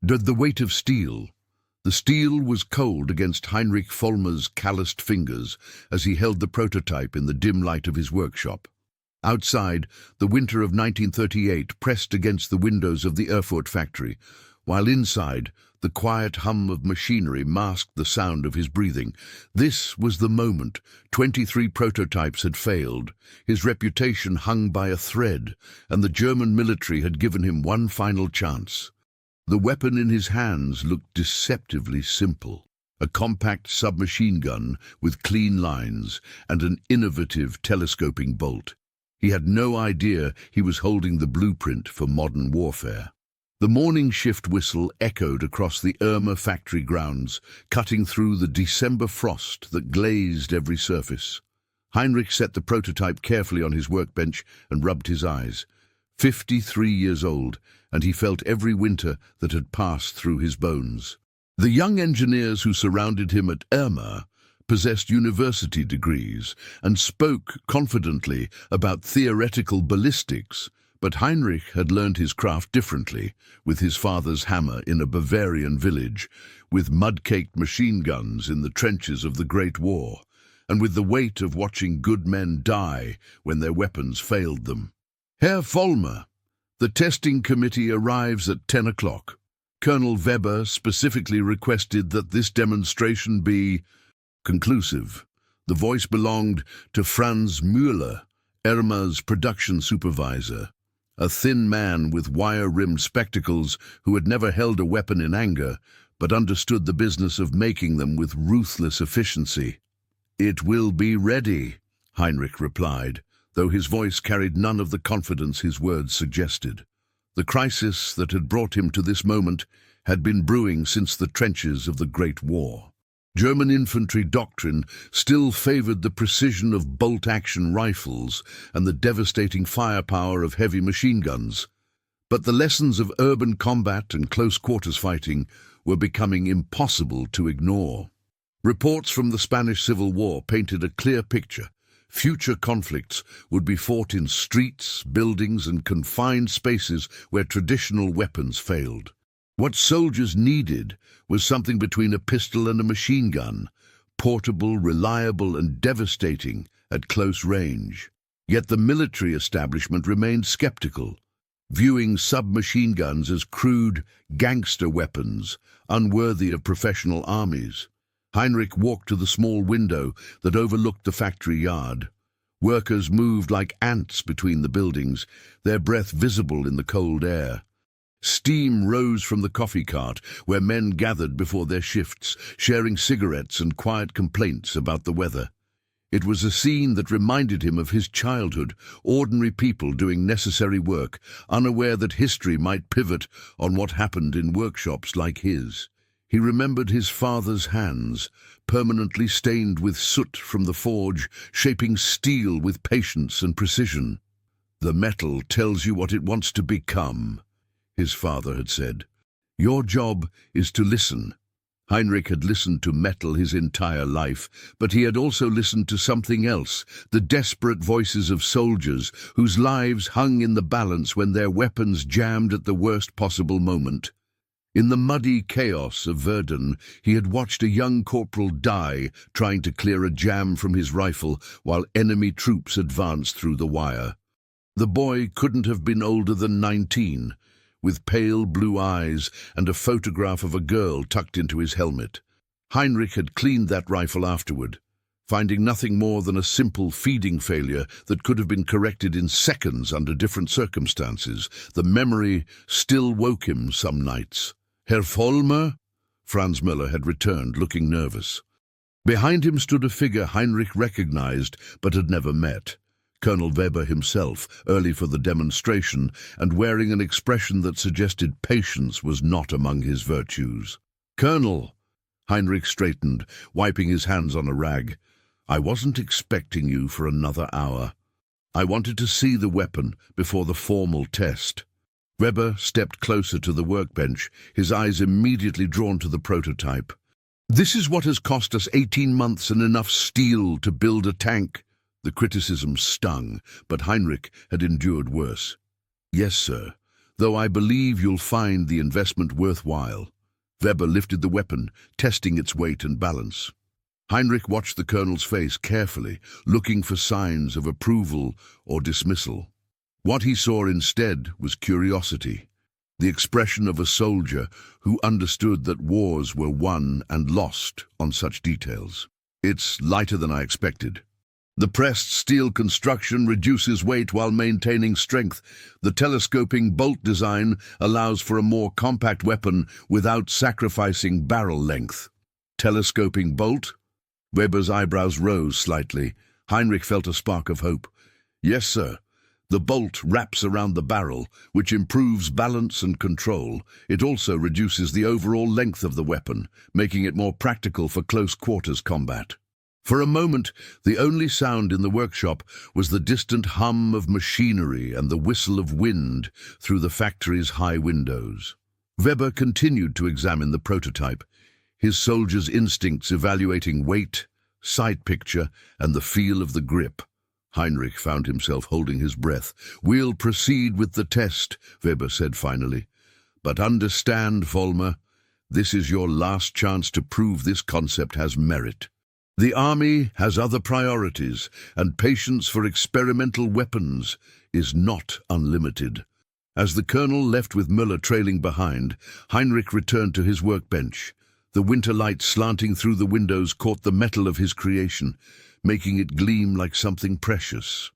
The weight of steel. The steel was cold against Heinrich Vollmer's calloused fingers as he held the prototype in the dim light of his workshop. Outside, the winter of 1938 pressed against the windows of the Erfurt factory, while inside, the quiet hum of machinery masked the sound of his breathing. This was the moment. 23 prototypes had failed. His reputation hung by a thread, and the German military had given him one final chance. The weapon in his hands looked deceptively simple. A compact submachine gun with clean lines and an innovative telescoping bolt. He had no idea he was holding the blueprint for modern warfare. The morning shift whistle echoed across the Irma factory grounds, cutting through the December frost that glazed every surface. Heinrich set the prototype carefully on his workbench and rubbed his eyes. 53 years old, and he felt every winter that had passed through his bones. The young engineers who surrounded him at Irma possessed university degrees and spoke confidently about theoretical ballistics, but Heinrich had learned his craft differently, with his father's hammer in a Bavarian village, with mud-caked machine guns in the trenches of the Great War, and with the weight of watching good men die when their weapons failed them. Herr Vollmer, the testing committee arrives at 10 o'clock. Colonel Weber specifically requested that this demonstration be conclusive. The voice belonged to Franz Müller, Irma's production supervisor, a thin man with wire-rimmed spectacles who had never held a weapon in anger, but understood the business of making them with ruthless efficiency. "It will be ready," Heinrich replied, though his voice carried none of the confidence his words suggested. The crisis that had brought him to this moment had been brewing since the trenches of the Great War. German infantry doctrine still favored the precision of bolt-action rifles and the devastating firepower of heavy machine guns. But the lessons of urban combat and close-quarters fighting were becoming impossible to ignore. Reports from the Spanish Civil War painted a clear picture. Future conflicts would be fought in streets, buildings, and confined spaces where traditional weapons failed. What soldiers needed was something between a pistol and a machine gun, portable, reliable, and devastating at close range. Yet the military establishment remained skeptical, viewing submachine guns as crude gangster weapons, unworthy of professional armies. Heinrich walked to the small window that overlooked the factory yard. Workers moved like ants between the buildings, their breath visible in the cold air. Steam rose from the coffee cart, where men gathered before their shifts, sharing cigarettes and quiet complaints about the weather. It was a scene that reminded him of his childhood, ordinary people doing necessary work, unaware that history might pivot on what happened in workshops like his. He remembered his father's hands, permanently stained with soot from the forge, shaping steel with patience and precision. "The metal tells you what it wants to become," his father had said. "Your job is to listen." Heinrich had listened to metal his entire life, but he had also listened to something else, the desperate voices of soldiers whose lives hung in the balance when their weapons jammed at the worst possible moment. In the muddy chaos of Verdun, he had watched a young corporal die trying to clear a jam from his rifle while enemy troops advanced through the wire. The boy couldn't have been older than 19, with pale blue eyes and a photograph of a girl tucked into his helmet. Heinrich had cleaned that rifle afterward, finding nothing more than a simple feeding failure that could have been corrected in seconds under different circumstances. The memory still woke him some nights. "Herr Vollmer?" Franz Müller had returned, looking nervous. Behind him stood a figure Heinrich recognized but had never met. Colonel Weber himself, early for the demonstration, and wearing an expression that suggested patience was not among his virtues. "Colonel!" Heinrich straightened, wiping his hands on a rag. "I wasn't expecting you for another hour. I wanted to see the weapon before the formal test." Weber stepped closer to the workbench, his eyes immediately drawn to the prototype. "This is what has cost us 18 months and enough steel to build a tank." The criticism stung, but Heinrich had endured worse. "Yes, sir. though I believe you'll find the investment worthwhile." Weber lifted the weapon, testing its weight and balance. Heinrich watched the colonel's face carefully, looking for signs of approval or dismissal. What he saw instead was curiosity, the expression of a soldier who understood that wars were won and lost on such details. "It's lighter than I expected. The pressed steel construction reduces weight while maintaining strength. The telescoping bolt design allows for a more compact weapon without sacrificing barrel length." "Telescoping bolt?" Weber's eyebrows rose slightly. Heinrich felt a spark of hope. "Yes, sir. The bolt wraps around the barrel, which improves balance and control. It also reduces the overall length of the weapon, making it more practical for close-quarters combat." For a moment, the only sound in the workshop was the distant hum of machinery and the whistle of wind through the factory's high windows. Weber continued to examine the prototype, his soldier's instincts evaluating weight, sight picture, and the feel of the grip. Heinrich found himself holding his breath. "We'll proceed with the test," Weber said finally. "But understand, Vollmer, this is your last chance to prove this concept has merit. The army has other priorities, and patience for experimental weapons is not unlimited." As the colonel left with Müller trailing behind, Heinrich returned to his workbench. The winter light slanting through the windows caught the metal of his creation, making it gleam like something precious.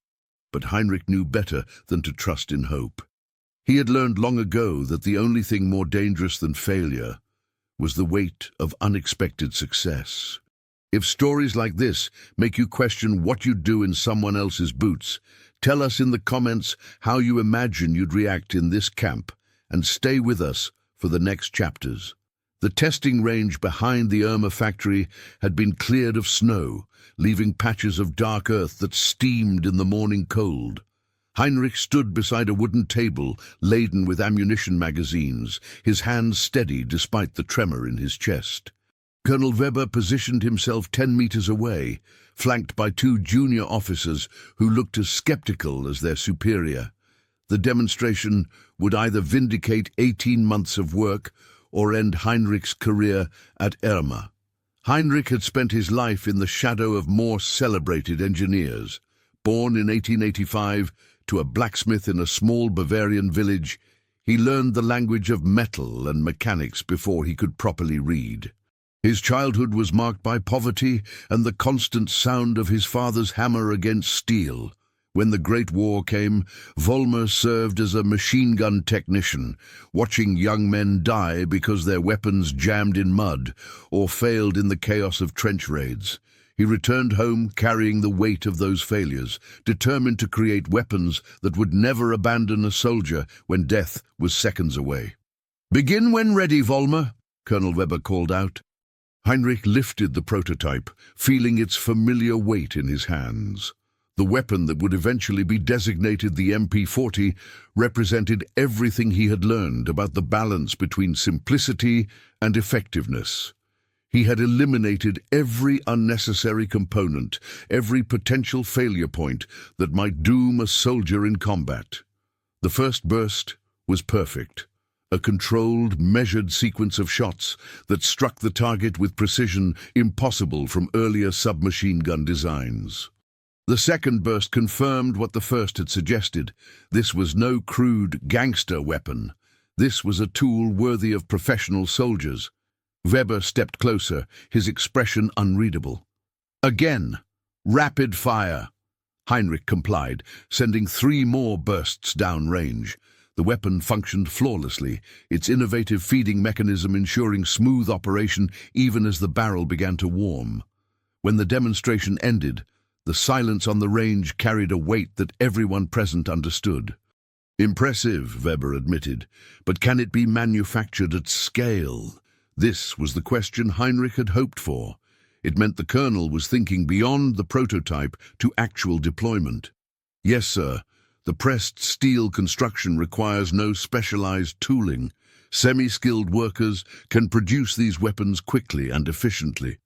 But Heinrich knew better than to trust in hope. He had learned long ago that the only thing more dangerous than failure was the weight of unexpected success. If stories like this make you question what you'd do in someone else's boots, tell us in the comments how you imagine you'd react in this camp, and stay with us for the next chapters. The testing range behind the Irma factory had been cleared of snow, leaving patches of dark earth that steamed in the morning cold. Heinrich stood beside a wooden table laden with ammunition magazines, his hands steady despite the tremor in his chest. Colonel Weber positioned himself 10 meters away, flanked by 2 junior officers who looked as skeptical as their superior. The demonstration would either vindicate 18 months of work or end Heinrich's career at Irma. Heinrich had spent his life in the shadow of more celebrated engineers. Born in 1885 to a blacksmith in a small Bavarian village, he learned the language of metal and mechanics before he could properly read. His childhood was marked by poverty and the constant sound of his father's hammer against steel. When the Great War came, Vollmer served as a machine gun technician, watching young men die because their weapons jammed in mud or failed in the chaos of trench raids. He returned home carrying the weight of those failures, determined to create weapons that would never abandon a soldier when death was seconds away. "Begin when ready, Vollmer," Colonel Weber called out. Heinrich lifted the prototype, feeling its familiar weight in his hands. The weapon that would eventually be designated the MP40 represented everything he had learned about the balance between simplicity and effectiveness. He had eliminated every unnecessary component, every potential failure point that might doom a soldier in combat. The first burst was perfect. A controlled, measured sequence of shots that struck the target with precision impossible from earlier submachine gun designs. The second burst confirmed what the first had suggested. This was no crude gangster weapon. This was a tool worthy of professional soldiers. Weber stepped closer, his expression unreadable. "Again, rapid fire." Heinrich complied, sending 3 more bursts downrange. The weapon functioned flawlessly, its innovative feeding mechanism ensuring smooth operation even as the barrel began to warm. When the demonstration ended, the silence on the range carried a weight that everyone present understood. "Impressive," Weber admitted, "but can it be manufactured at scale?" This was the question Heinrich had hoped for. It meant the colonel was thinking beyond the prototype to actual deployment. "Yes, sir. The pressed steel construction requires no specialized tooling. Semi-skilled workers can produce these weapons quickly and efficiently."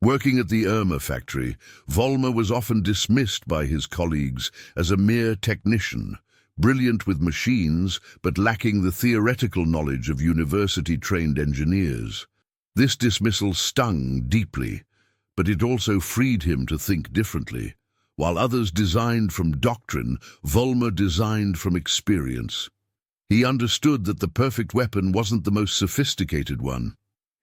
Working at the Irma factory, Vollmer was often dismissed by his colleagues as a mere technician, brilliant with machines but lacking the theoretical knowledge of university-trained engineers. This dismissal stung deeply, but it also freed him to think differently. While others designed from doctrine, Vollmer designed from experience. He understood that the perfect weapon wasn't the most sophisticated one.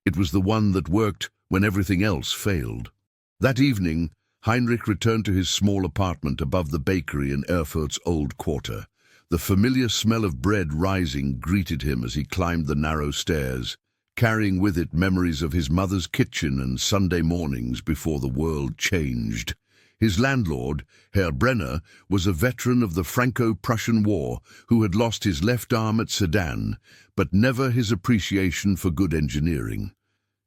It was the one that worked when everything else failed. That evening, Heinrich returned to his small apartment above the bakery in Erfurt's old quarter. The familiar smell of bread rising greeted him as he climbed the narrow stairs, carrying with it memories of his mother's kitchen and Sunday mornings before the world changed. His landlord, Herr Brenner, was a veteran of the Franco-Prussian War who had lost his left arm at Sedan, but never his appreciation for good engineering.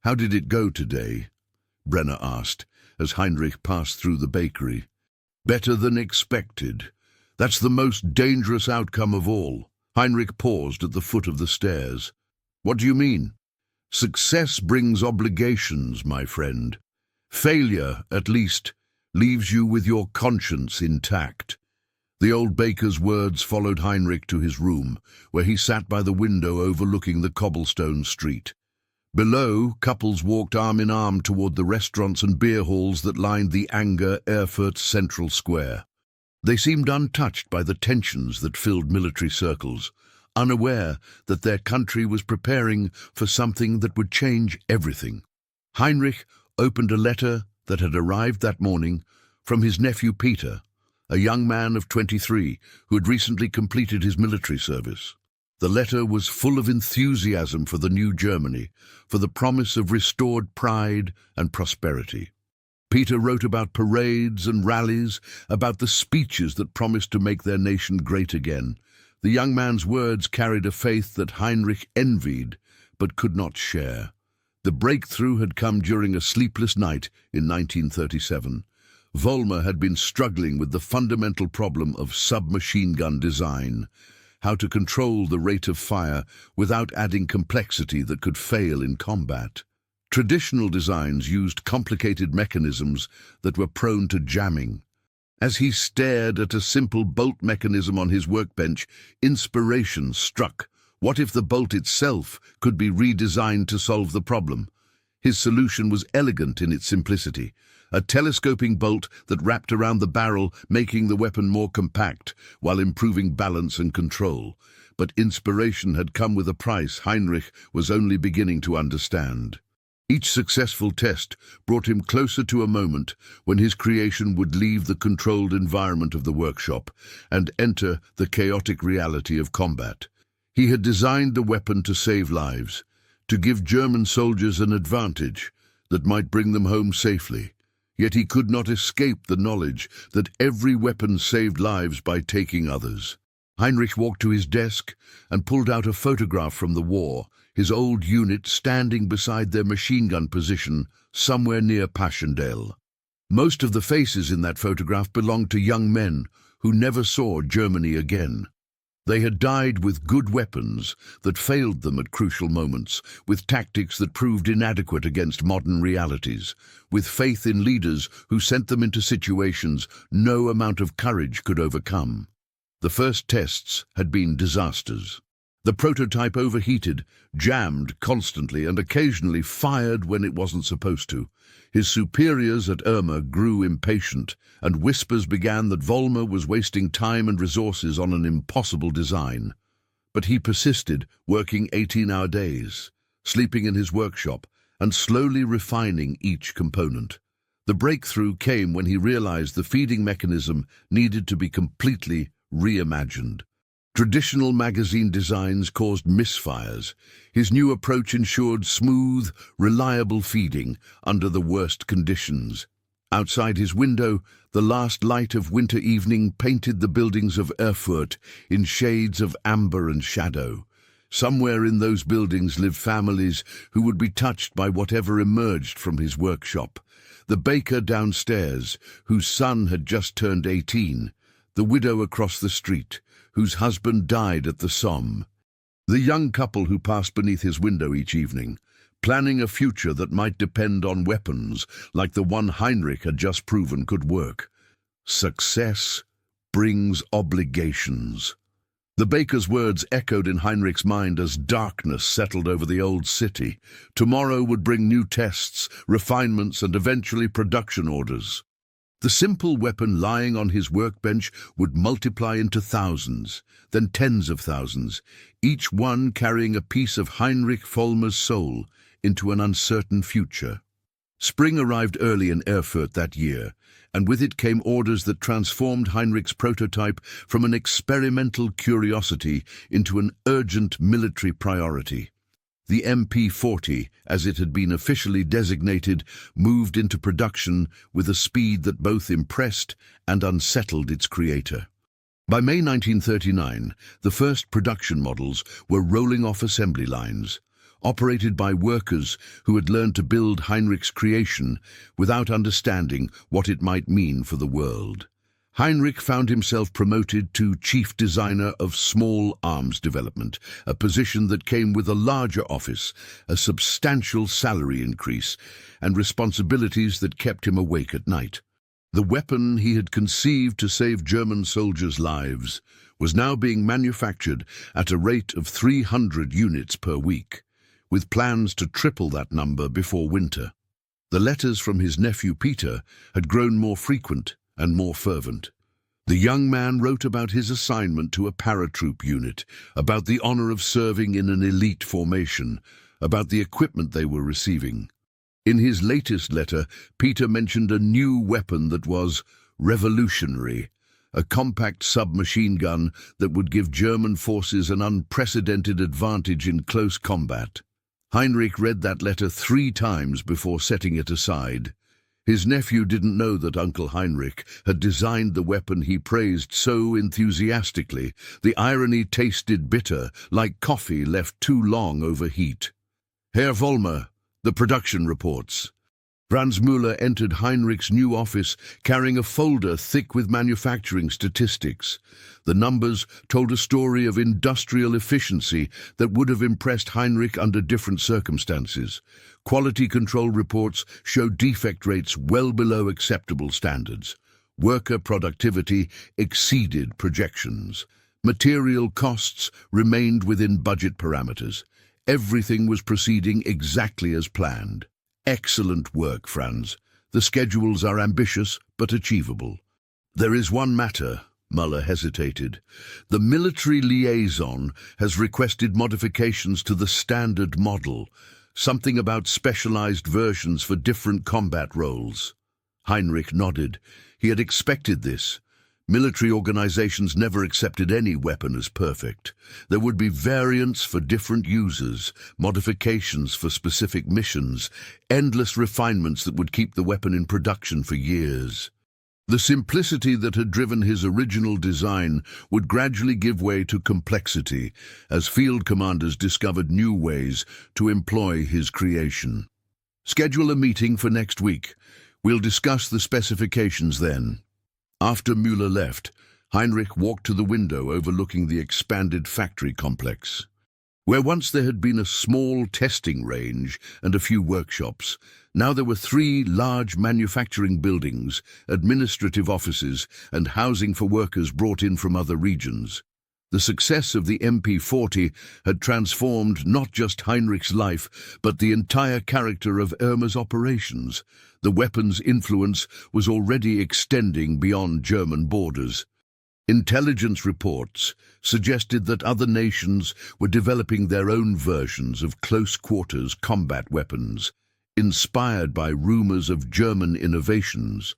"How did it go today?" Brenner asked, as Heinrich passed through the bakery. "Better than expected. That's the most dangerous outcome of all." Heinrich paused at the foot of the stairs. "What do you mean?" "Success brings obligations, my friend. Failure, at least, leaves you with your conscience intact." The old baker's words followed Heinrich to his room, where he sat by the window overlooking the cobblestone street. Below, couples walked arm in arm toward the restaurants and beer halls that lined the Anger Erfurt Central Square. They seemed untouched by the tensions that filled military circles, unaware that their country was preparing for something that would change everything. Heinrich opened a letter that had arrived that morning from his nephew Peter, a young man of 23 who had recently completed his military service. The letter was full of enthusiasm for the new Germany, for the promise of restored pride and prosperity. Peter wrote about parades and rallies, about the speeches that promised to make their nation great again. The young man's words carried a faith that Heinrich envied but could not share. The breakthrough had come during a sleepless night in 1937. Vollmer had been struggling with the fundamental problem of submachine gun design, how to control the rate of fire without adding complexity that could fail in combat. Traditional designs used complicated mechanisms that were prone to jamming. As he stared at a simple bolt mechanism on his workbench, inspiration struck. What if the bolt itself could be redesigned to solve the problem? His solution was elegant in its simplicity. A telescoping bolt that wrapped around the barrel, making the weapon more compact while improving balance and control. But inspiration had come with a price Heinrich was only beginning to understand. Each successful test brought him closer to a moment when his creation would leave the controlled environment of the workshop and enter the chaotic reality of combat. He had designed the weapon to save lives, to give German soldiers an advantage that might bring them home safely. Yet he could not escape the knowledge that every weapon saved lives by taking others. Heinrich walked to his desk and pulled out a photograph from the war, his old unit standing beside their machine gun position somewhere near Passchendaele. Most of the faces in that photograph belonged to young men who never saw Germany again. They had died with good weapons that failed them at crucial moments, with tactics that proved inadequate against modern realities, with faith in leaders who sent them into situations no amount of courage could overcome. The first tests had been disasters. The prototype overheated, jammed constantly, and occasionally fired when it wasn't supposed to. His superiors at Irma grew impatient, and whispers began that Vollmer was wasting time and resources on an impossible design. But he persisted, working 18-hour days, sleeping in his workshop, and slowly refining each component. The breakthrough came when he realized the feeding mechanism needed to be completely reimagined. Traditional magazine designs caused misfires. His new approach ensured smooth, reliable feeding under the worst conditions. Outside his window, the last light of winter evening painted the buildings of Erfurt in shades of amber and shadow. Somewhere in those buildings lived families who would be touched by whatever emerged from his workshop. The baker downstairs, whose son had just turned 18, the widow across the street, whose husband died at the Somme. The young couple who passed beneath his window each evening, planning a future that might depend on weapons like the one Heinrich had just proven could work. Success brings obligations. The baker's words echoed in Heinrich's mind as darkness settled over the old city. Tomorrow would bring new tests, refinements, and eventually production orders. The simple weapon lying on his workbench would multiply into thousands, then tens of thousands, each one carrying a piece of Heinrich Vollmer's soul into an uncertain future. Spring arrived early in Erfurt that year, and with it came orders that transformed Heinrich's prototype from an experimental curiosity into an urgent military priority. The MP40, as it had been officially designated, moved into production with a speed that both impressed and unsettled its creator. By May 1939, the first production models were rolling off assembly lines, operated by workers who had learned to build Heinrich's creation without understanding what it might mean for the world. Heinrich found himself promoted to chief designer of small arms development, a position that came with a larger office, a substantial salary increase, and responsibilities that kept him awake at night. The weapon he had conceived to save German soldiers' lives was now being manufactured at a rate of 300 units per week, with plans to triple that number before winter. The letters from his nephew Peter had grown more frequent and more fervent. The young man wrote about his assignment to a paratroop unit, about the honor of serving in an elite formation, about the equipment they were receiving. In his latest letter, Peter mentioned a new weapon that was revolutionary, a compact submachine gun that would give German forces an unprecedented advantage in close combat. Heinrich read that letter 3 times before setting it aside. His nephew didn't know that Uncle Heinrich had designed the weapon he praised so enthusiastically. The irony tasted bitter, like coffee left too long over heat. Herr Vollmer, the production reports. Franz Müller entered Heinrich's new office carrying a folder thick with manufacturing statistics. The numbers told a story of industrial efficiency that would have impressed Heinrich under different circumstances. Quality control reports showed defect rates well below acceptable standards. Worker productivity exceeded projections. Material costs remained within budget parameters. Everything was proceeding exactly as planned. Excellent work, Franz. The schedules are ambitious but achievable. There is one matter, Müller hesitated. The military liaison has requested modifications to the standard model, something about specialized versions for different combat roles. Heinrich nodded. He had expected this. Military organizations never accepted any weapon as perfect. There would be variants for different users, modifications for specific missions, endless refinements that would keep the weapon in production for years. The simplicity that had driven his original design would gradually give way to complexity as field commanders discovered new ways to employ his creation. Schedule a meeting for next week. We'll discuss the specifications then. After Müller left, Heinrich walked to the window overlooking the expanded factory complex. Where once there had been a small testing range and a few workshops, now there were 3 large manufacturing buildings, administrative offices, and housing for workers brought in from other regions. The success of the MP40 had transformed not just Heinrich's life, but the entire character of Irma's operations. The weapon's influence was already extending beyond German borders. Intelligence reports suggested that other nations were developing their own versions of close-quarters combat weapons, inspired by rumors of German innovations.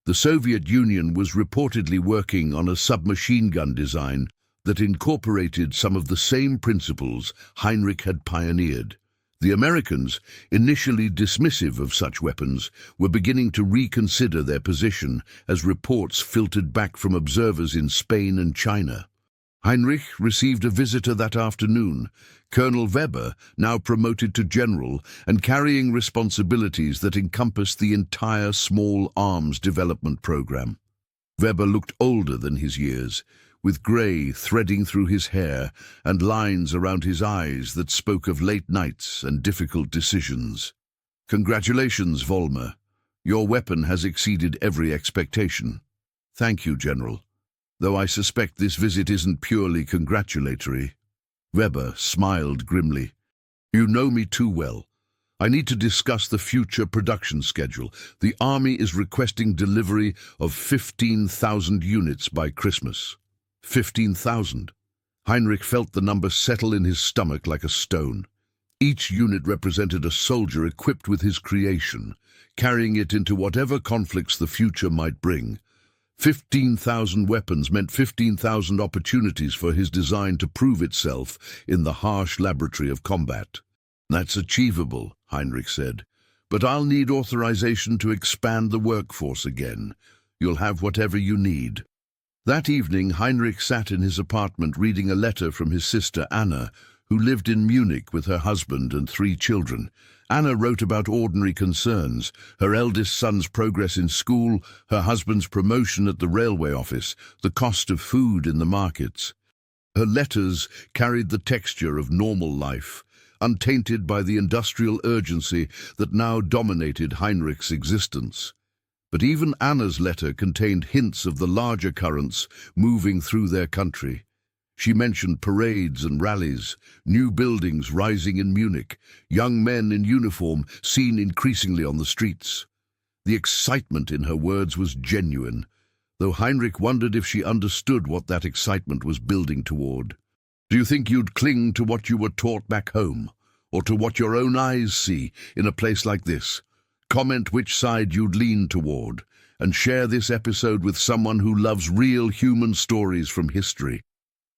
The Soviet Union was reportedly working on a submachine gun design that incorporated some of the same principles Heinrich had pioneered. The Americans, initially dismissive of such weapons, were beginning to reconsider their position as reports filtered back from observers in Spain and China. Heinrich received a visitor that afternoon, Colonel Weber, now promoted to general and carrying responsibilities that encompassed the entire small arms development program. Weber looked older than his years, with grey threading through his hair and lines around his eyes that spoke of late nights and difficult decisions. "Congratulations, Vollmer. Your weapon has exceeded every expectation." "Thank you, General." though I suspect this visit isn't purely congratulatory." Weber smiled grimly. "You know me too well. I need to discuss the future production schedule. The Army is requesting delivery of 15,000 units by Christmas." 15,000. Heinrich felt the number settle in his stomach like a stone. Each unit represented a soldier equipped with his creation, carrying it into whatever conflicts the future might bring. 15,000 weapons meant 15,000 opportunities for his design to prove itself in the harsh laboratory of combat. "That's achievable," Heinrich said, "but I'll need authorization to expand the workforce again. You'll have whatever you need." That evening, Heinrich sat in his apartment reading a letter from his sister Anna, who lived in Munich with her husband and 3 children. Anna wrote about ordinary concerns: her eldest son's progress in school, her husband's promotion at the railway office, the cost of food in the markets. Her letters carried the texture of normal life, untainted by the industrial urgency that now dominated Heinrich's existence. But even Anna's letter contained hints of the larger currents moving through their country. She mentioned parades and rallies, new buildings rising in Munich, young men in uniform seen increasingly on the streets. The excitement in her words was genuine, though Heinrich wondered if she understood what that excitement was building toward. "Do you think you'd cling to what you were taught back home, or to what your own eyes see in a place like this? Comment which side you'd lean toward, and share this episode with someone who loves real human stories from history."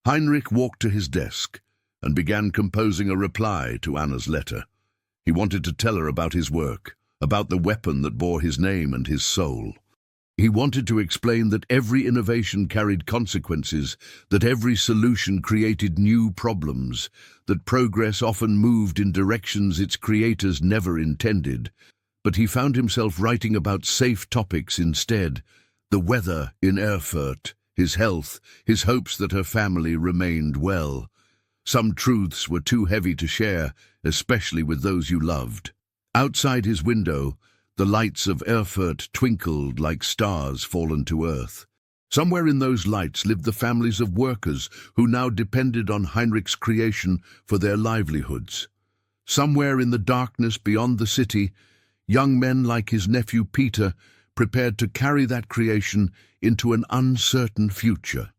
Heinrich walked to his desk and began composing a reply to Anna's letter. He wanted to tell her about his work, about the weapon that bore his name and his soul. He wanted to explain that every innovation carried consequences, that every solution created new problems, that progress often moved in directions its creators never intended. But he found himself writing about safe topics instead: the weather in Erfurt, his health, his hopes that her family remained well. Some truths were too heavy to share, especially with those you loved. Outside his window, the lights of Erfurt twinkled like stars fallen to earth. Somewhere in those lights lived the families of workers who now depended on Heinrich's creation for their livelihoods. Somewhere in the darkness beyond the city, young men like his nephew Peter prepared to carry that creation into an uncertain future.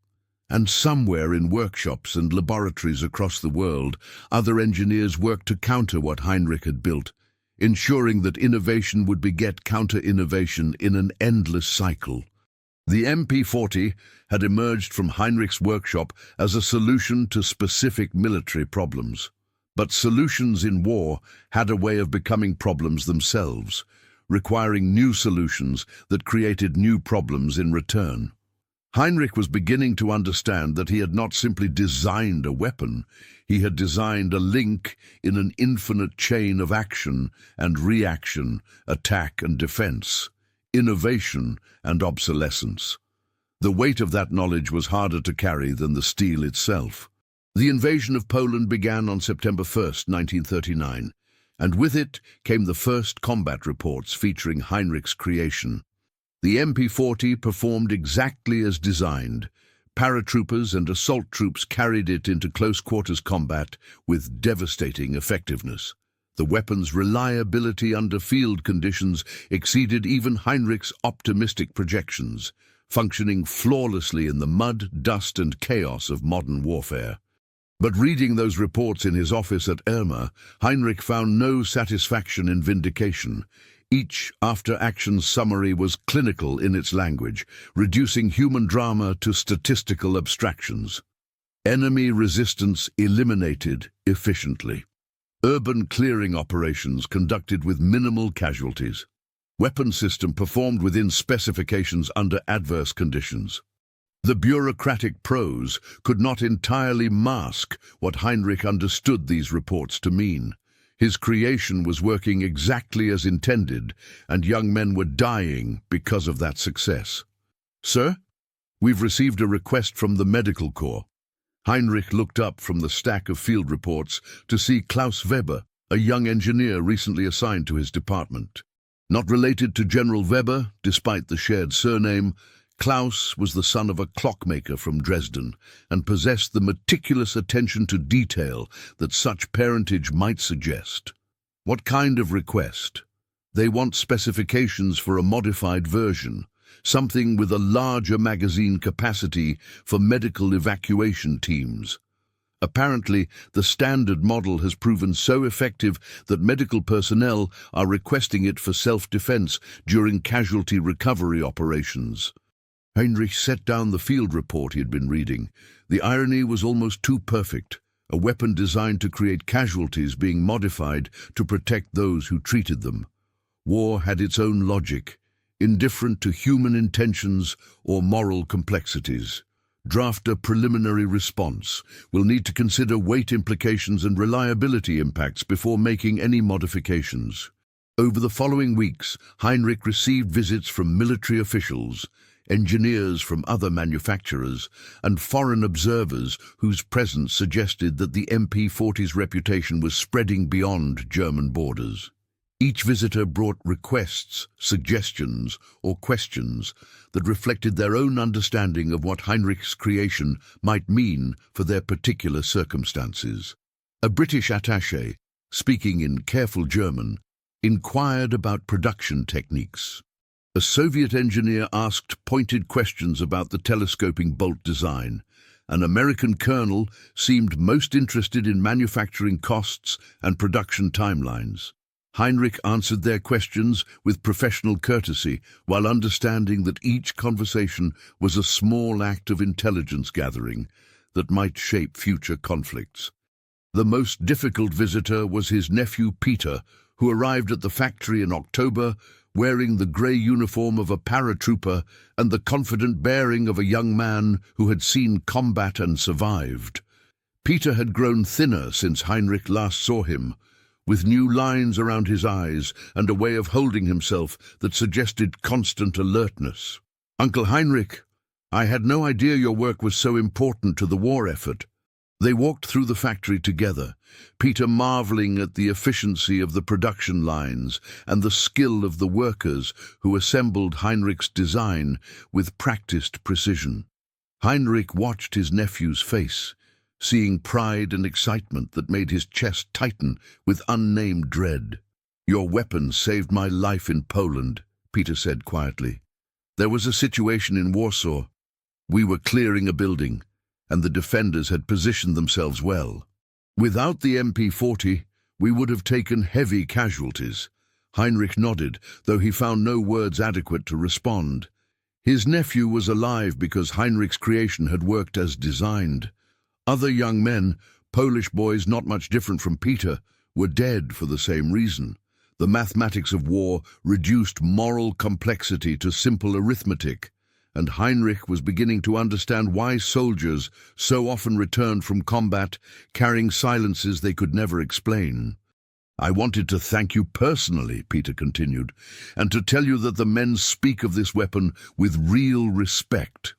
And somewhere in workshops and laboratories across the world, other engineers worked to counter what Heinrich had built, ensuring that innovation would beget counter-innovation in an endless cycle. The MP40 had emerged from Heinrich's workshop as a solution to specific military problems. But solutions in war had a way of becoming problems themselves, requiring new solutions that created new problems in return. Heinrich was beginning to understand that he had not simply designed a weapon, he had designed a link in an infinite chain of action and reaction, attack and defense, innovation and obsolescence. The weight of that knowledge was harder to carry than the steel itself. The invasion of Poland began on September 1st, 1939, and with it came the first combat reports featuring Heinrich's creation. The MP40 performed exactly as designed. Paratroopers and assault troops carried it into close-quarters combat with devastating effectiveness. The weapon's reliability under field conditions exceeded even Heinrich's optimistic projections, functioning flawlessly in the mud, dust and chaos of modern warfare. But reading those reports in his office at Erma, Heinrich found no satisfaction in vindication. Each after-action summary was clinical in its language, reducing human drama to statistical abstractions. Enemy resistance eliminated efficiently. Urban clearing operations conducted with minimal casualties. Weapon system performed within specifications under adverse conditions. The bureaucratic prose could not entirely mask what Heinrich understood these reports to mean. His creation was working exactly as intended, and young men were dying because of that success. "Sir, we've received a request from the Medical Corps." Heinrich looked up from the stack of field reports to see Klaus Weber, a young engineer recently assigned to his department. Not related to General Weber, despite the shared surname, Klaus was the son of a clockmaker from Dresden and possessed the meticulous attention to detail that such parentage might suggest. What kind of request? They want specifications for a modified version, something with a larger magazine capacity for medical evacuation teams. Apparently, the standard model has proven so effective that medical personnel are requesting it for self-defense during casualty recovery operations. Heinrich set down the field report he had been reading. The irony was almost too perfect. A weapon designed to create casualties being modified to protect those who treated them. War had its own logic, indifferent to human intentions or moral complexities. Draft a preliminary response. We'll need to consider weight implications and reliability impacts before making any modifications. Over the following weeks, Heinrich received visits from military officials, engineers from other manufacturers, and foreign observers whose presence suggested that the MP40's reputation was spreading beyond German borders. Each visitor brought requests, suggestions, or questions that reflected their own understanding of what Heinrich's creation might mean for their particular circumstances. A British attaché, speaking in careful German, inquired about production techniques. A Soviet engineer asked pointed questions about the telescoping bolt design. An American colonel seemed most interested in manufacturing costs and production timelines. Heinrich answered their questions with professional courtesy, while understanding that each conversation was a small act of intelligence gathering that might shape future conflicts. The most difficult visitor was his nephew Peter, who arrived at the factory in October, wearing the grey uniform of a paratrooper and the confident bearing of a young man who had seen combat and survived. Peter had grown thinner since Heinrich last saw him, with new lines around his eyes and a way of holding himself that suggested constant alertness. "Uncle Heinrich, I had no idea your work was so important to the war effort." They walked through the factory together, Peter marveling at the efficiency of the production lines and the skill of the workers who assembled Heinrich's design with practiced precision. Heinrich watched his nephew's face, seeing pride and excitement that made his chest tighten with unnamed dread. "Your weapon saved my life in Poland," Peter said quietly. "There was a situation in Warsaw. We were clearing a building, and the defenders had positioned themselves well. Without the MP40, we would have taken heavy casualties." Heinrich nodded, though he found no words adequate to respond. His nephew was alive because Heinrich's creation had worked as designed. Other young men, Polish boys not much different from Peter, were dead for the same reason. The mathematics of war reduced moral complexity to simple arithmetic, and Heinrich was beginning to understand why soldiers so often returned from combat carrying silences they could never explain. "I wanted to thank you personally," Peter continued, "and to tell you that the men speak of this weapon with real respect.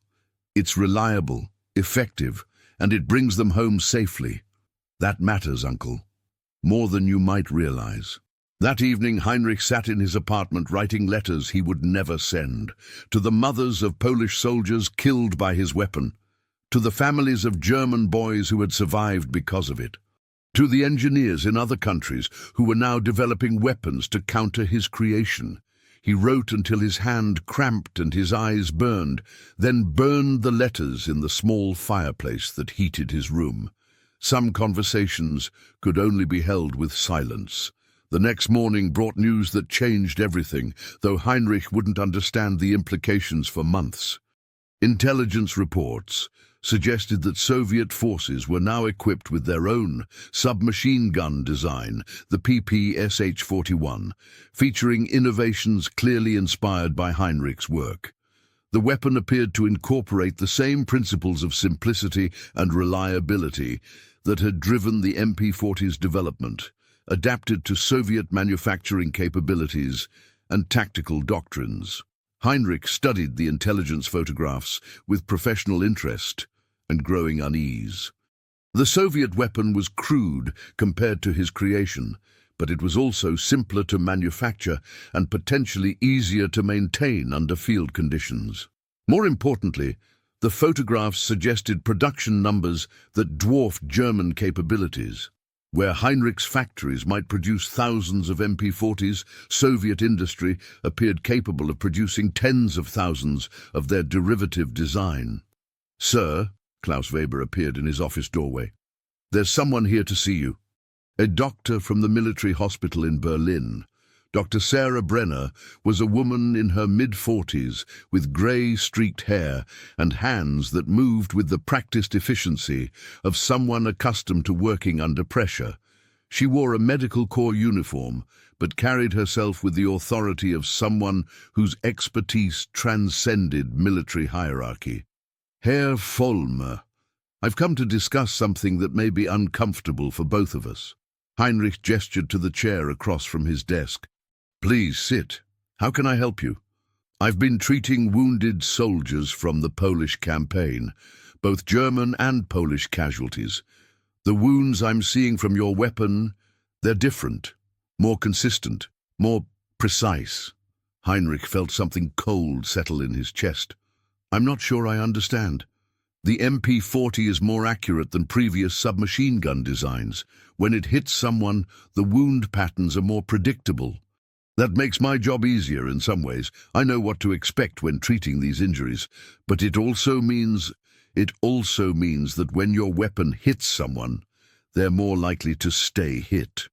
It's reliable, effective, and it brings them home safely. That matters, Uncle, more than you might realize." That evening, Heinrich sat in his apartment writing letters he would never send, to the mothers of Polish soldiers killed by his weapon, to the families of German boys who had survived because of it, to the engineers in other countries who were now developing weapons to counter his creation. He wrote until his hand cramped and his eyes burned, then burned the letters in the small fireplace that heated his room. Some conversations could only be held with silence. The next morning brought news that changed everything, though Heinrich wouldn't understand the implications for months. Intelligence reports suggested that Soviet forces were now equipped with their own submachine gun design, the PP-SH-41, featuring innovations clearly inspired by Heinrich's work. The weapon appeared to incorporate the same principles of simplicity and reliability that had driven the MP40's development, adapted to Soviet manufacturing capabilities and tactical doctrines. Heinrich studied the intelligence photographs with professional interest and growing unease. The Soviet weapon was crude compared to his creation, but it was also simpler to manufacture and potentially easier to maintain under field conditions. More importantly, the photographs suggested production numbers that dwarfed German capabilities. Where Heinrich's factories might produce thousands of MP40s, Soviet industry appeared capable of producing tens of thousands of their derivative design. "Sir," Klaus Weber appeared in his office doorway. "There's someone here to see you." A doctor from the military hospital in Berlin. Dr. Sarah Brenner was a woman in her mid-40s with grey-streaked hair and hands that moved with the practiced efficiency of someone accustomed to working under pressure. She wore a medical corps uniform, but carried herself with the authority of someone whose expertise transcended military hierarchy. "Herr Vollmer, I've come to discuss something that may be uncomfortable for both of us." Heinrich gestured to the chair across from his desk. "Please sit. How can I help you?" "I've been treating wounded soldiers from the Polish campaign, both German and Polish casualties. The wounds I'm seeing from your weapon, they're different, more consistent, more precise." Heinrich felt something cold settle in his chest. "I'm not sure I understand." "The MP40 is more accurate than previous submachine gun designs. When it hits someone, the wound patterns are more predictable. That makes my job easier in some ways. I know what to expect when treating these injuries, but it also means that when your weapon hits someone, they're more likely to stay hit."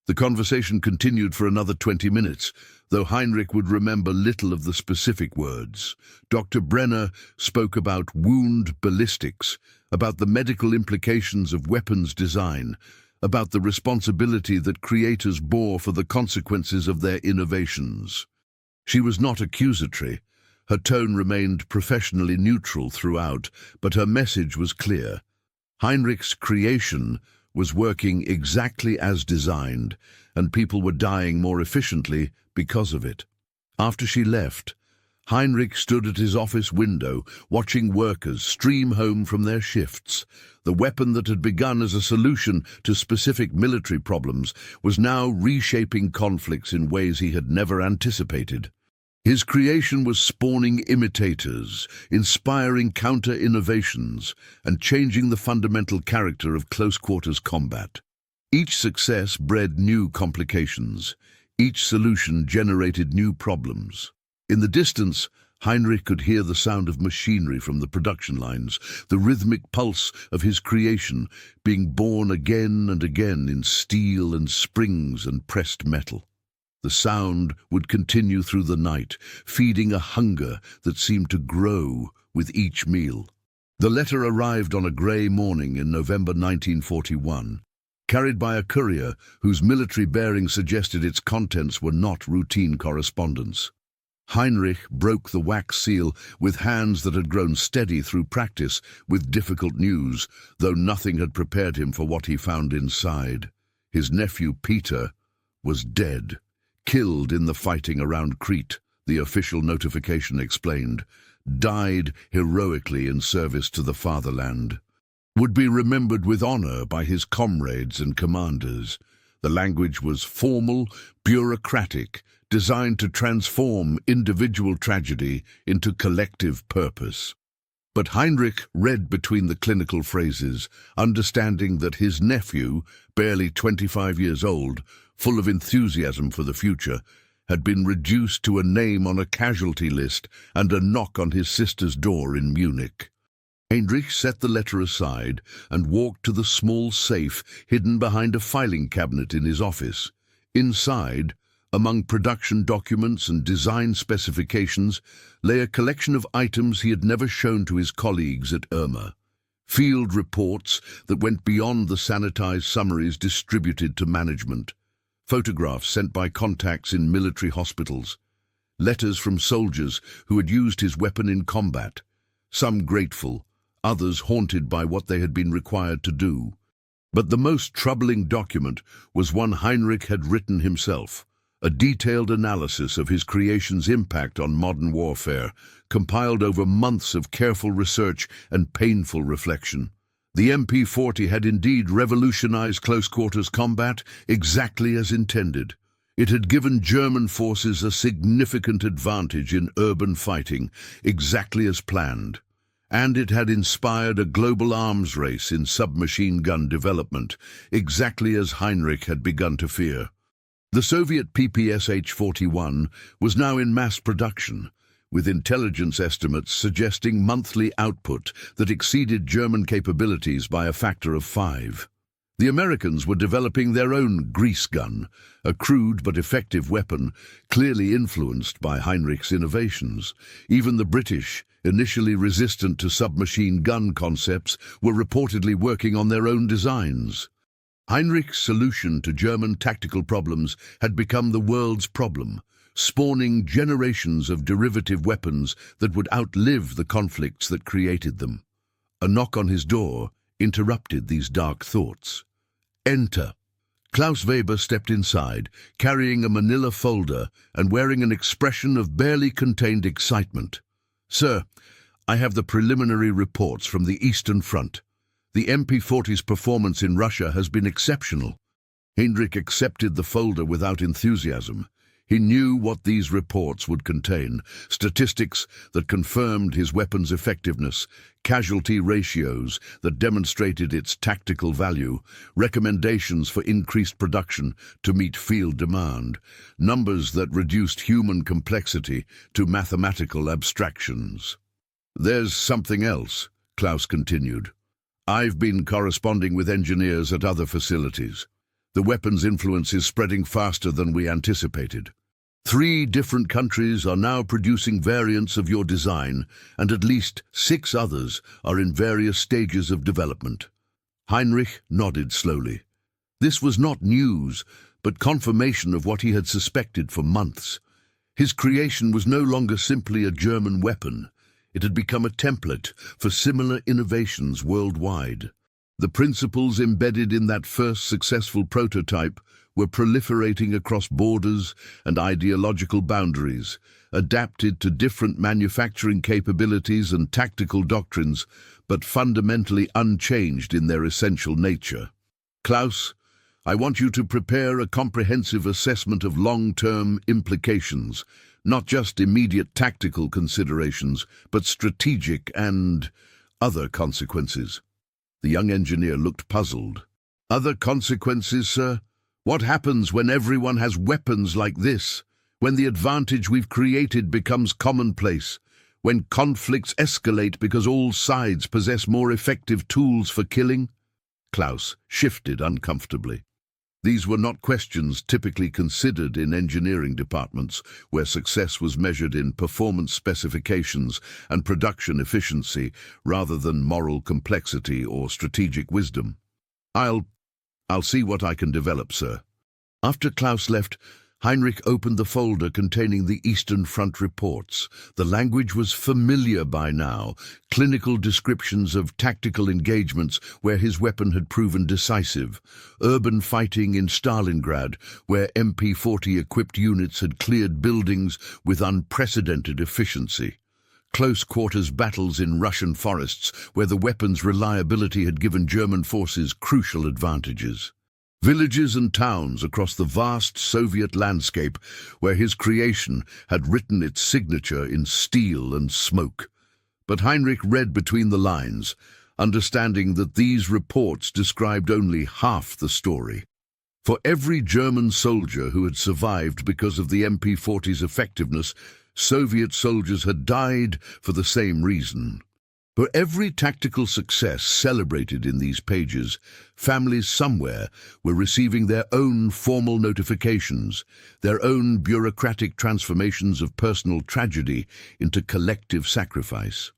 The conversation continued for another 20 minutes, though Heinrich would remember little of the specific words. Dr. Brenner spoke about wound ballistics, about the medical implications of weapons design, about the responsibility that creators bore for the consequences of their innovations. She was not accusatory. Her tone remained professionally neutral throughout, but her message was clear. Heinrich's creation was working exactly as designed, and people were dying more efficiently because of it. After she left, Heinrich stood at his office window, watching workers stream home from their shifts. The weapon that had begun as a solution to specific military problems was now reshaping conflicts in ways he had never anticipated. His creation was spawning imitators, inspiring counter-innovations, and changing the fundamental character of close-quarters combat. Each success bred new complications. Each solution generated new problems. In the distance, Heinrich could hear the sound of machinery from the production lines, the rhythmic pulse of his creation being born again and again in steel and springs and pressed metal. The sound would continue through the night, feeding a hunger that seemed to grow with each meal. The letter arrived on a grey morning in November 1941, carried by a courier whose military bearing suggested its contents were not routine correspondence. Heinrich broke the wax seal with hands that had grown steady through practice with difficult news, though nothing had prepared him for what he found inside. His nephew Peter was dead, killed in the fighting around Crete, the official notification explained, died heroically in service to the fatherland. Would be remembered with honor by his comrades and commanders. The language was formal, bureaucratic, designed to transform individual tragedy into collective purpose. But Heinrich read between the clinical phrases, understanding that his nephew, barely 25 years old, full of enthusiasm for the future, had been reduced to a name on a casualty list and a knock on his sister's door in Munich. Heinrich set the letter aside and walked to the small safe hidden behind a filing cabinet in his office. Inside, among production documents and design specifications, lay a collection of items he had never shown to his colleagues at Irma. Field reports that went beyond the sanitized summaries distributed to management. Photographs sent by contacts in military hospitals. Letters from soldiers who had used his weapon in combat. Some grateful, others haunted by what they had been required to do. But the most troubling document was one Heinrich had written himself. A detailed analysis of his creation's impact on modern warfare, compiled over months of careful research and painful reflection. The MP40 had indeed revolutionized close-quarters combat exactly as intended. It had given German forces a significant advantage in urban fighting, exactly as planned. And it had inspired a global arms race in submachine gun development, exactly as Heinrich had begun to fear. The Soviet PPSH-41 was now in mass production, with intelligence estimates suggesting monthly output that exceeded German capabilities by a factor of 5. The Americans were developing their own grease gun, a crude but effective weapon, clearly influenced by Heinrich's innovations. Even the British, initially resistant to submachine gun concepts, were reportedly working on their own designs. Heinrich's solution to German tactical problems had become the world's problem, spawning generations of derivative weapons that would outlive the conflicts that created them. A knock on his door interrupted these dark thoughts. Enter. Klaus Weber stepped inside, carrying a manila folder and wearing an expression of barely contained excitement. "Sir, I have the preliminary reports from the Eastern Front. The MP40's performance in Russia has been exceptional." Heinrich accepted the folder without enthusiasm. He knew what these reports would contain: statistics that confirmed his weapon's effectiveness, casualty ratios that demonstrated its tactical value, recommendations for increased production to meet field demand, numbers that reduced human complexity to mathematical abstractions. "There's something else," Klaus continued. "I've been corresponding with engineers at other facilities. The weapon's influence is spreading faster than we anticipated. 3 different countries are now producing variants of your design, and at least 6 others are in various stages of development." Heinrich nodded slowly. This was not news, but confirmation of what he had suspected for months. His creation was no longer simply a German weapon. It had become a template for similar innovations worldwide. The principles embedded in that first successful prototype were proliferating across borders and ideological boundaries, adapted to different manufacturing capabilities and tactical doctrines, but fundamentally unchanged in their essential nature. "Klaus, I want you to prepare a comprehensive assessment of long-term implications, not just immediate tactical considerations, but strategic and other consequences." The young engineer looked puzzled. "Other consequences, sir? What happens when everyone has weapons like this? When the advantage we've created becomes commonplace? When conflicts escalate because all sides possess more effective tools for killing?" Klaus shifted uncomfortably. These were not questions typically considered in engineering departments, where success was measured in performance specifications and production efficiency rather than moral complexity or strategic wisdom. I'll see what I can develop, sir." After Klaus left, Heinrich opened the folder containing the Eastern Front reports. The language was familiar by now, clinical descriptions of tactical engagements where his weapon had proven decisive, urban fighting in Stalingrad, where MP40-equipped units had cleared buildings with unprecedented efficiency, close-quarters battles in Russian forests where the weapon's reliability had given German forces crucial advantages, villages and towns across the vast Soviet landscape where his creation had written its signature in steel and smoke. But Heinrich read between the lines, understanding that these reports described only half the story. For every German soldier who had survived because of the MP40's effectiveness, Soviet soldiers had died for the same reason. For every tactical success celebrated in these pages, families somewhere were receiving their own formal notifications, their own bureaucratic transformations of personal tragedy into collective sacrifice.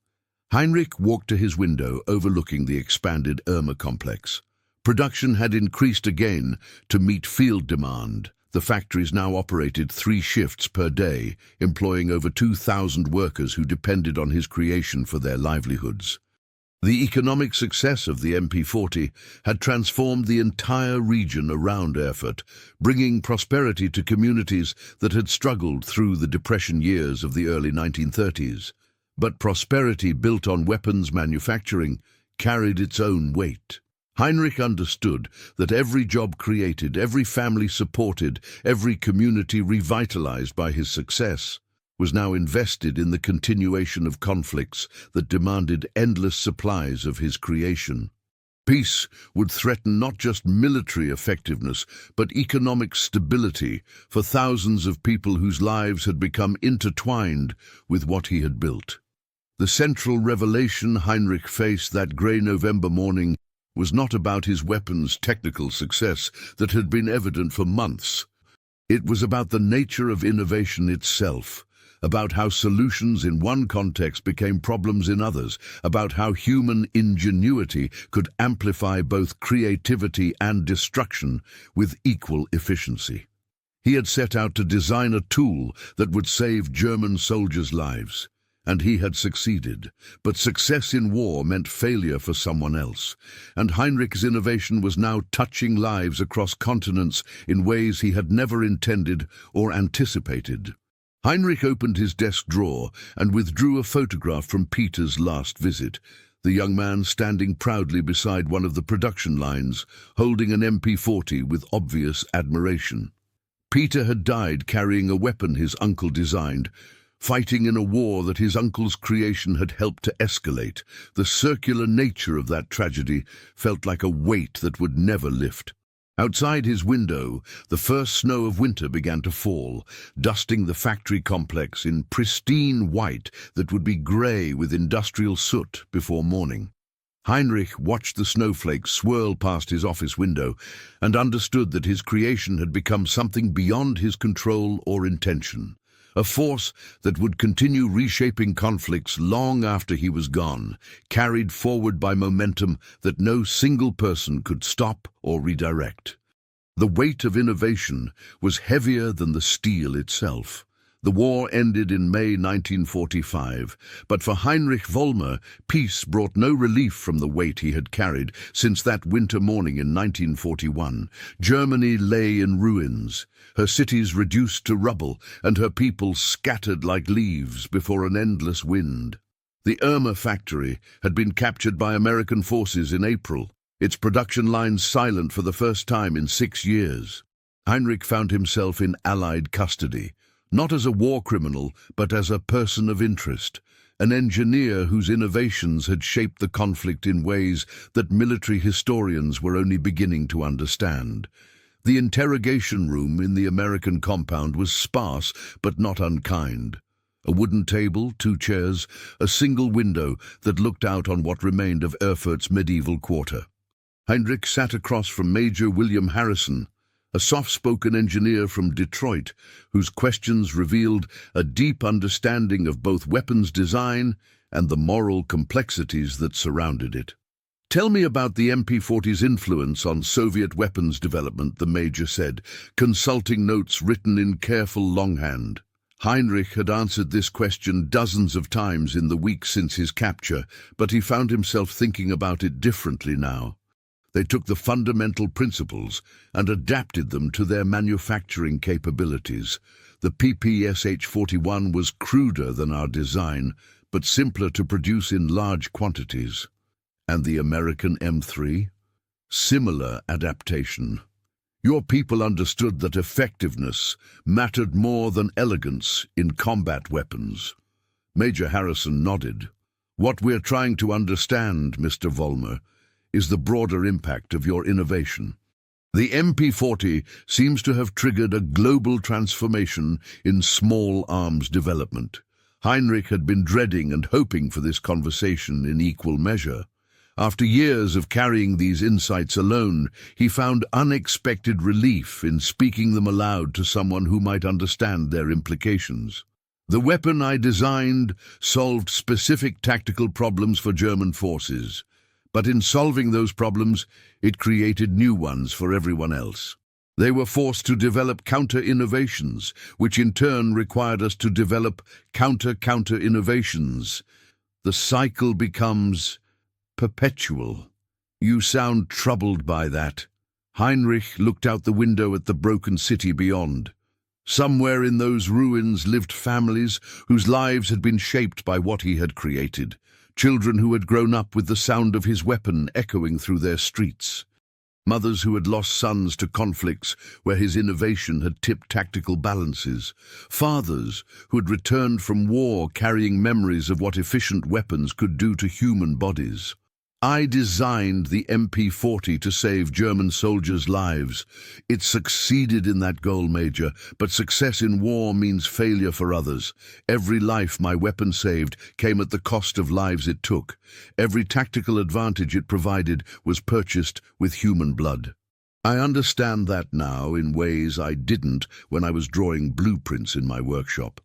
Heinrich walked to his window overlooking the expanded Irma complex. Production had increased again to meet field demand. The factories now operated 3 shifts per day, employing over 2,000 workers who depended on his creation for their livelihoods. The economic success of the MP40 had transformed the entire region around Erfurt, bringing prosperity to communities that had struggled through the Depression years of the early 1930s. But prosperity built on weapons manufacturing carried its own weight. Heinrich understood that every job created, every family supported, every community revitalized by his success was now invested in the continuation of conflicts that demanded endless supplies of his creation. Peace would threaten not just military effectiveness, but economic stability for thousands of people whose lives had become intertwined with what he had built. The central revelation Heinrich faced that grey November morning was not about his weapon's technical success that had been evident for months. It was about the nature of innovation itself, about how solutions in one context became problems in others, about how human ingenuity could amplify both creativity and destruction with equal efficiency. He had set out to design a tool that would save German soldiers' lives, and he had succeeded. But success in war meant failure for someone else, and Heinrich's innovation was now touching lives across continents in ways he had never intended or anticipated. Heinrich opened his desk drawer and withdrew a photograph from Peter's last visit, the young man standing proudly beside one of the production lines, holding an MP40 with obvious admiration. Peter had died carrying a weapon his uncle designed, fighting in a war that his uncle's creation had helped to escalate. The circular nature of that tragedy felt like a weight that would never lift. Outside his window, the first snow of winter began to fall, dusting the factory complex in pristine white that would be grey with industrial soot before morning. Heinrich watched the snowflakes swirl past his office window and understood that his creation had become something beyond his control or intention, a force that would continue reshaping conflicts long after he was gone, carried forward by momentum that no single person could stop or redirect. The weight of innovation was heavier than the steel itself. The war ended in May 1945, but for Heinrich Vollmer, peace brought no relief from the weight he had carried since that winter morning in 1941. Germany lay in ruins, her cities reduced to rubble, and her people scattered like leaves before an endless wind. The Irma factory had been captured by American forces in April, its production lines silent for the first time in 6 years. Heinrich found himself in Allied custody, not as a war criminal, but as a person of interest, an engineer whose innovations had shaped the conflict in ways that military historians were only beginning to understand. The interrogation room in the American compound was sparse but not unkind. A wooden table, 2 chairs, a single window that looked out on what remained of Erfurt's medieval quarter. Heinrich sat across from Major William Harrison, a soft-spoken engineer from Detroit, whose questions revealed a deep understanding of both weapons design and the moral complexities that surrounded it. "Tell me about the MP40's influence on Soviet weapons development," the major said, consulting notes written in careful longhand. Heinrich had answered this question dozens of times in the weeks since his capture, but he found himself thinking about it differently now. They took the fundamental principles and adapted them to their manufacturing capabilities. The PPSH-41 was cruder than our design, but simpler to produce in large quantities. And the American M3? Similar adaptation. Your people understood that effectiveness mattered more than elegance in combat weapons. Major Harrison nodded. "What we're trying to understand, Mr. Vollmer, is the broader impact of your innovation. The MP40 seems to have triggered a global transformation in small arms development." Heinrich had been dreading and hoping for this conversation in equal measure. After years of carrying these insights alone, he found unexpected relief in speaking them aloud to someone who might understand their implications. "The weapon I designed solved specific tactical problems for German forces. But in solving those problems, it created new ones for everyone else. They were forced to develop counter-innovations, which in turn required us to develop counter-innovations. The cycle becomes perpetual." "You sound troubled by that." Heinrich looked out the window at the broken city beyond. Somewhere in those ruins lived families whose lives had been shaped by what he had created. children who had grown up with the sound of his weapon echoing through their streets, mothers who had lost sons to conflicts where his innovation had tipped tactical balances, fathers who had returned from war carrying memories of what efficient weapons could do to human bodies. I designed the MP40 to save German soldiers' lives. It succeeded in that goal, Major, but success in war means failure for others. Every life my weapon saved came at the cost of lives it took. Every tactical advantage it provided was purchased with human blood. I understand that now in ways I didn't when I was drawing blueprints in my workshop.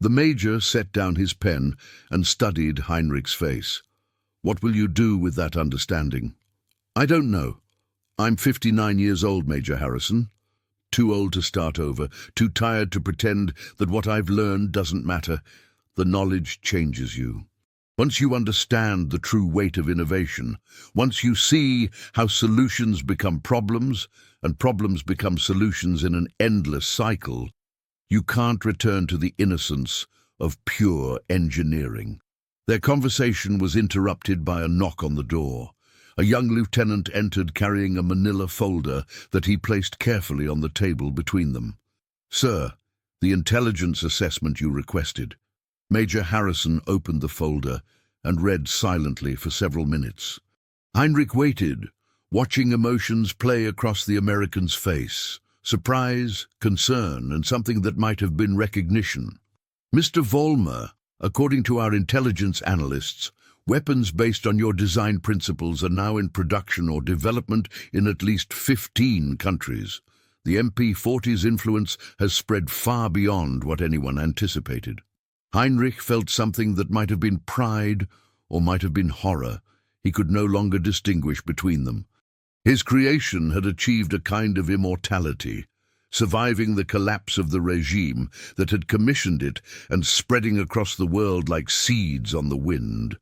The Major set down his pen and studied Heinrich's face. What will you do with that understanding? I don't know. I'm 59 years old, Major Harrison. Too old to start over, too tired to pretend that what I've learned doesn't matter. The knowledge changes you. Once you understand the true weight of innovation, once you see how solutions become problems and problems become solutions in an endless cycle, you can't return to the innocence of pure engineering. Their conversation was interrupted by a knock on the door. A young lieutenant entered carrying a manila folder that he placed carefully on the table between them. "Sir, the intelligence assessment you requested." Major Harrison opened the folder and read silently for several minutes. Heinrich waited, watching emotions play across the American's face. Surprise, concern, and something that might have been recognition. "Mr. Vollmer, according to our intelligence analysts, weapons based on your design principles are now in production or development in at least 15 countries. The MP40's influence has spread far beyond what anyone anticipated." Heinrich felt something that might have been pride or might have been horror. He could no longer distinguish between them. His creation had achieved a kind of immortality, surviving the collapse of the regime that had commissioned it and spreading across the world like seeds on the wind.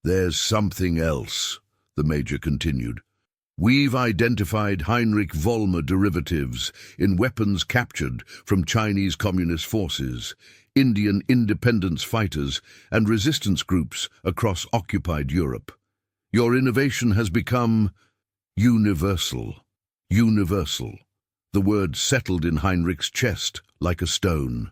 "There's something else," the Major continued. "We've identified Heinrich Vollmer derivatives in weapons captured from Chinese Communist forces, Indian independence fighters, and resistance groups across occupied Europe. Your innovation has become universal. Universal." The word settled in Heinrich's chest like a stone.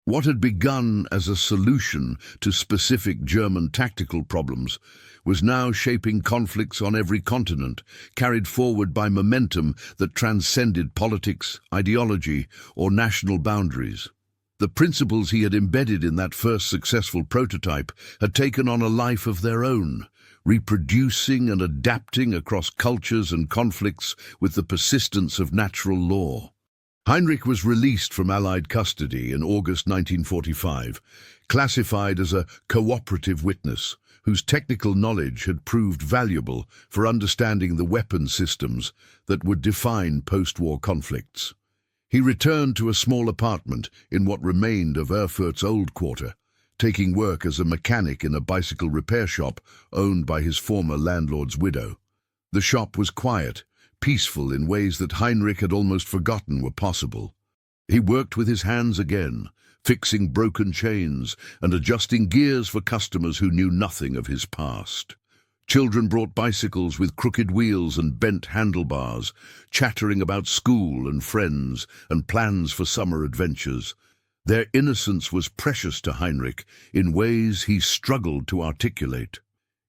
What had begun as a solution to specific German tactical problems was now shaping conflicts on every continent, carried forward by momentum that transcended politics, ideology, or national boundaries. The principles he had embedded in that first successful prototype had taken on a life of their own, reproducing and adapting across cultures and conflicts with the persistence of natural law. Heinrich was released from Allied custody in August 1945, classified as a cooperative witness, whose technical knowledge had proved valuable for understanding the weapon systems that would define post-war conflicts. He returned to a small apartment in what remained of Erfurt's old quarter, taking work as a mechanic in a bicycle repair shop owned by his former landlord's widow. The shop was quiet, peaceful in ways that Heinrich had almost forgotten were possible. He worked with his hands again, fixing broken chains and adjusting gears for customers who knew nothing of his past. Children brought bicycles with crooked wheels and bent handlebars, chattering about school and friends and plans for summer adventures. Their innocence was precious to Heinrich in ways he struggled to articulate.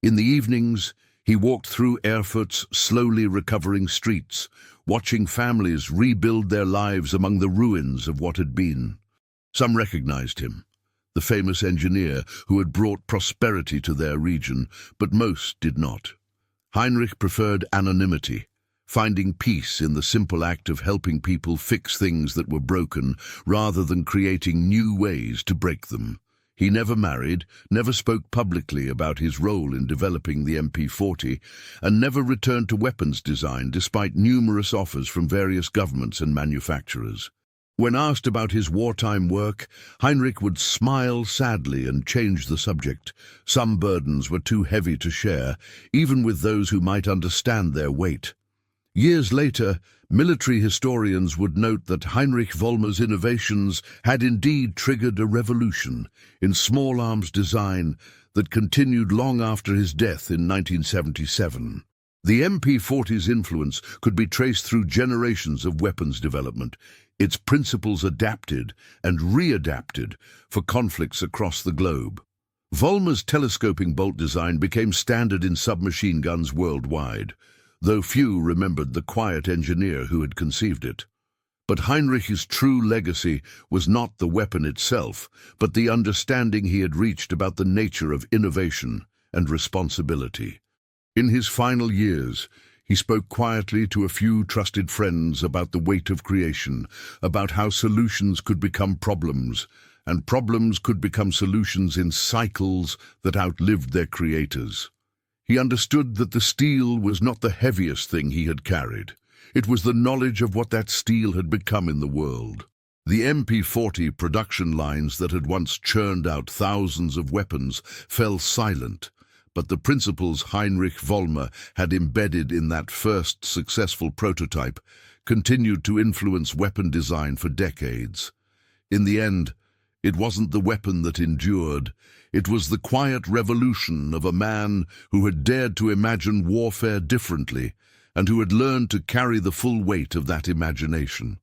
In the evenings, he walked through Erfurt's slowly recovering streets, watching families rebuild their lives among the ruins of what had been. Some recognized him, the famous engineer who had brought prosperity to their region, but most did not. Heinrich preferred anonymity, finding peace in the simple act of helping people fix things that were broken rather than creating new ways to break them. He never married, never spoke publicly about his role in developing the MP40, and never returned to weapons design despite numerous offers from various governments and manufacturers. When asked about his wartime work, Heinrich would smile sadly and change the subject. Some burdens were too heavy to share, even with those who might understand their weight. Years later, Military historians would note that Heinrich Vollmer's innovations had indeed triggered a revolution in small arms design that continued long after his death in 1977. The MP40's influence could be traced through generations of weapons development, its principles adapted and readapted for conflicts across the globe. Vollmer's telescoping bolt design became standard in submachine guns worldwide, though few remembered the quiet engineer who had conceived it. But Heinrich's true legacy was not the weapon itself, but the understanding he had reached about the nature of innovation and responsibility. In his final years, he spoke quietly to a few trusted friends about the weight of creation, about how solutions could become problems, and problems could become solutions in cycles that outlived their creators. He understood that the steel was not the heaviest thing he had carried. It was the knowledge of what that steel had become in the world. The MP40 production lines that had once churned out thousands of weapons fell silent, but the principles Heinrich Vollmer had embedded in that first successful prototype continued to influence weapon design for decades. In the end, it wasn't the weapon that endured. It was the quiet revolution of a man who had dared to imagine warfare differently and who had learned to carry the full weight of that imagination.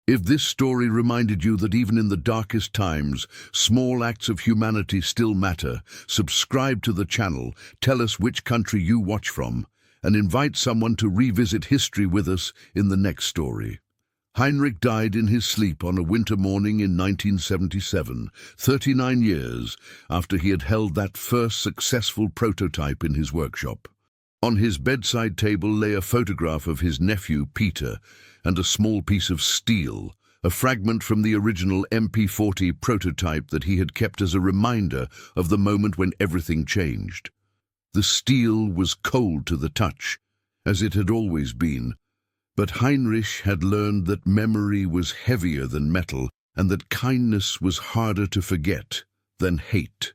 If this story reminded you that even in the darkest times, small acts of humanity still matter, subscribe to the channel, tell us which country you watch from, and invite someone to revisit history with us in the next story. Heinrich died in his sleep on a winter morning in 1977, 39 years after he had held that first successful prototype in his workshop. On his bedside table lay a photograph of his nephew, Peter, and a small piece of steel, a fragment from the original MP40 prototype that he had kept as a reminder of the moment when everything changed. The steel was cold to the touch, as it had always been, but Heinrich had learned that memory was heavier than metal and that kindness was harder to forget than hate.